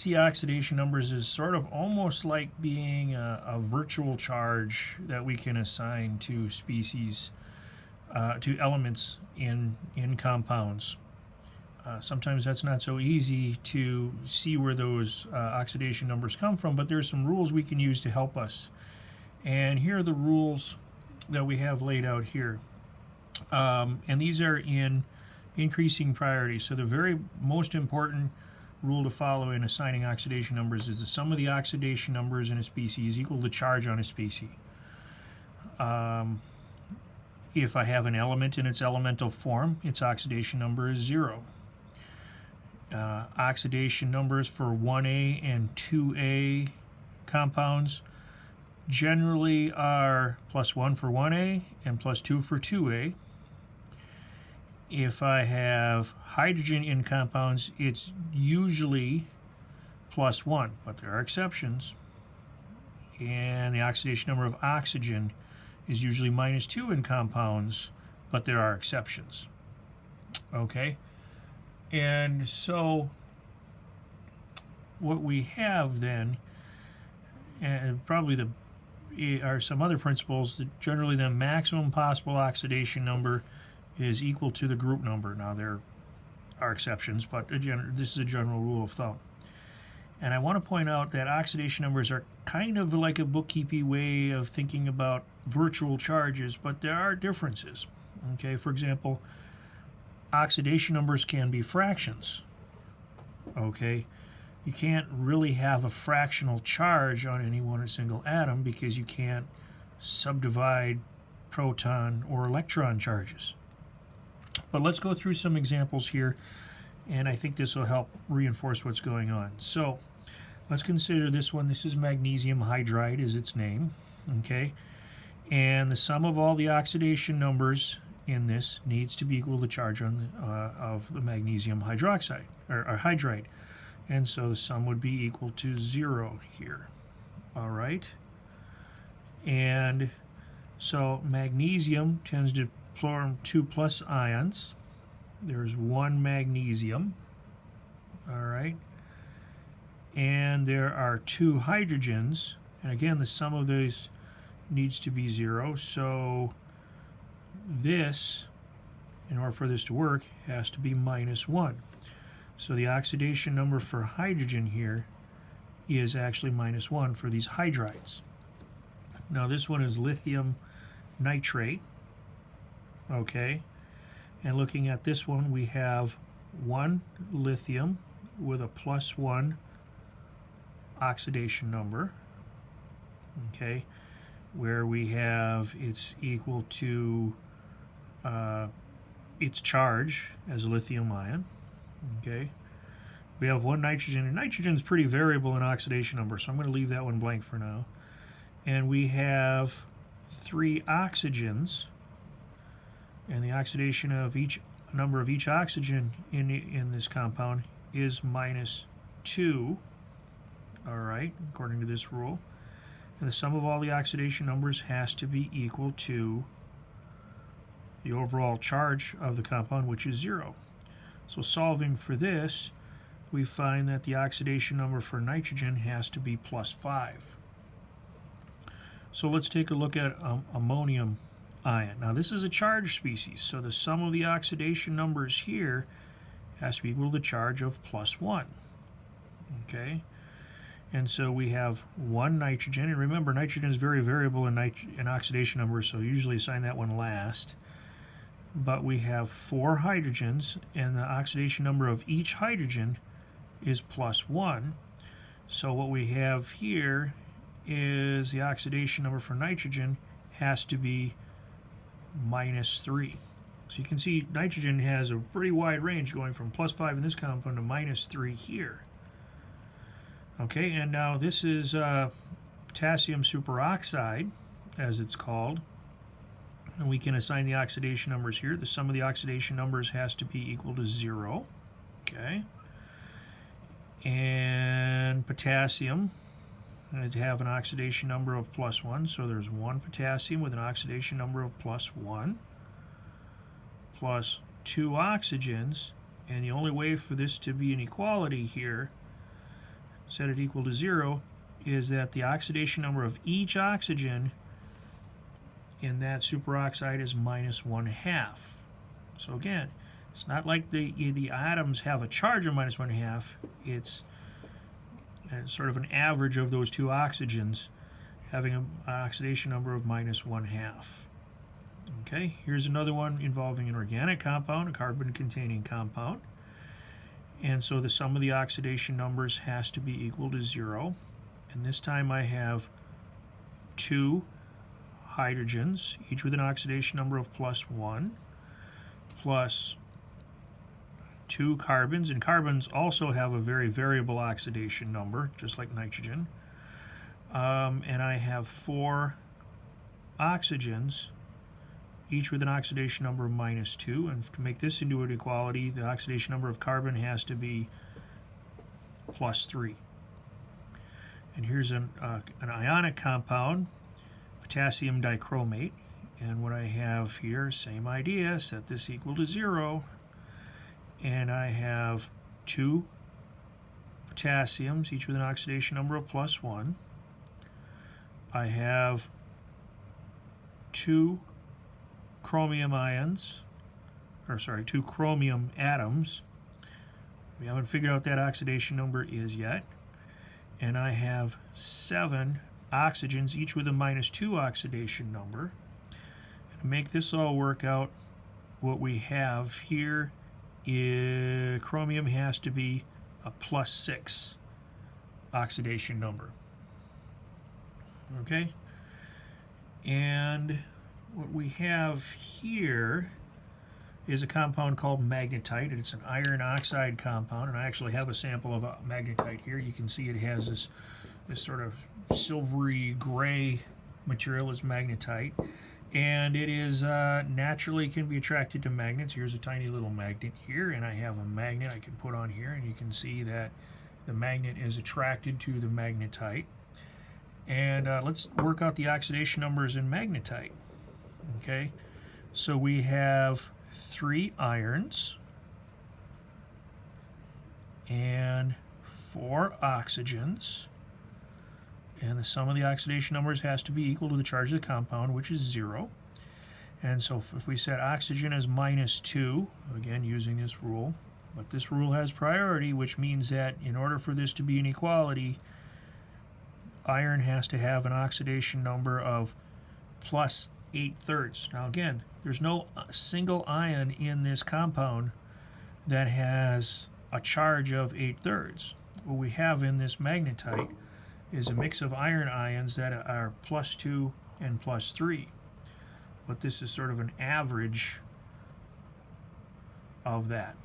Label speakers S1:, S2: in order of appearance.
S1: see oxidation numbers as sort of almost like being a virtual charge that we can assign to species, to elements in compounds. Sometimes that's not so easy to see where those oxidation numbers come from, but there's some rules we can use to help us. And here are the rules that we have laid out here. And these are in increasing priority. So the very most important rule to follow in assigning oxidation numbers is the sum of the oxidation numbers in a species equal to the charge on a species. If I have an element in its elemental form, its oxidation number is 0. Oxidation numbers for 1A and 2A compounds generally are +1 for 1A and +2 for 2A. If I have hydrogen in compounds, it's usually +1, but there are exceptions. And the oxidation number of oxygen is usually -2 in compounds, but there are exceptions. Okay? And so what we have then, and probably are some other principles, that generally the maximum possible oxidation number is equal to the group number. Now there are exceptions, but this is a general rule of thumb. And I want to point out that oxidation numbers are kind of like a bookkeeping way of thinking about virtual charges, but there are differences. Okay, for example, oxidation numbers can be fractions. Okay, you can't really have a fractional charge on any one single atom because you can't subdivide proton or electron charges. But let's go through some examples here, and I think this will help reinforce what's going on. So let's consider this one. This is magnesium hydride is its name. Okay, and the sum of all the oxidation numbers in this needs to be equal to the charge on of the magnesium hydroxide or hydride, and so the sum would be equal to 0 here. All right, and so magnesium tends to form 2+ ions. There's 1 magnesium. All right, and there are 2 hydrogens, and again the sum of those needs to be 0. So this, in order for this to work, has to be -1. So the oxidation number for hydrogen here is actually -1 for these hydrides. Now this one is lithium nitrate. Okay, and looking at this one, we have 1 lithium with a +1 oxidation number. Okay, where we have it's equal to its charge as a lithium ion. Okay, we have 1 nitrogen, and nitrogen is pretty variable in oxidation number, so I'm going to leave that one blank for now. And we have 3 oxygens, and the oxidation of each number of each oxygen in this compound is -2. All right, according to this rule. And the sum of all the oxidation numbers has to be equal to the overall charge of the compound, which is 0. So solving for this, we find that the oxidation number for nitrogen has to be +5. So let's take a look at ammonium ion. Now this is a charged species, so the sum of the oxidation numbers here has to be equal to the charge of +1. Okay, and so we have 1 nitrogen, and remember nitrogen is very variable in oxidation numbers, so usually assign that one last. But we have 4 hydrogens, and the oxidation number of each hydrogen is +1. So what we have here is the oxidation number for nitrogen has to be -3. So you can see nitrogen has a pretty wide range going from +5 in this compound to -3 here. Okay, and now this is potassium superoxide, as it's called. And we can assign the oxidation numbers here. The sum of the oxidation numbers has to be equal to 0. Okay. And potassium, and have an oxidation number of +1, so there's 1 potassium with an oxidation number of +1, plus 2 oxygens, and the only way for this to be an equality here set it equal to 0, is that the oxidation number of each oxygen in that superoxide is minus 1/2. So again, it's not like the atoms have a charge of minus 1/2. It's sort of an average of those two oxygens having an oxidation number of minus 1/2. Okay, here's another one involving an organic compound, a carbon-containing compound. And so the sum of the oxidation numbers has to be equal to 0. And this time I have 2 hydrogens, each with an oxidation number of +1, plus 2 carbons. And carbons also have a very variable oxidation number, just like nitrogen. And I have 4 oxygens, each with an oxidation number of -2. And to make this into an equality, the oxidation number of carbon has to be +3. And here's an ionic compound, potassium dichromate. And what I have here, same idea, set this equal to 0. And I have 2 potassiums, each with an oxidation number of +1. I have 2 chromium ions, or sorry, 2 chromium atoms. We haven't figured out what that oxidation number is yet. And I have 7 oxygens, each with a -2 oxidation number. To make this all work out, what we have here is chromium has to be a +6 oxidation number. Okay? And what we have here is a compound called magnetite. It's an iron oxide compound, and I actually have a sample of magnetite here. You can see it has this sort of silvery gray material is magnetite, and it is naturally can be attracted to magnets. Here's a tiny little magnet here, and I have a magnet I can put on here, and you can see that the magnet is attracted to the magnetite. And let's work out the oxidation numbers in magnetite. Okay, so we have 3 irons and 4 oxygens, and the sum of the oxidation numbers has to be equal to the charge of the compound, which is 0. And so if we set oxygen as -2, again using this rule, but this rule has priority, which means that in order for this to be an equality, iron has to have an oxidation number of +8/3. Now again, there's no single ion in this compound that has a charge of 8/3. What we have in this magnetite is a mix of iron ions that are +2 and +3. But this is sort of an average of that.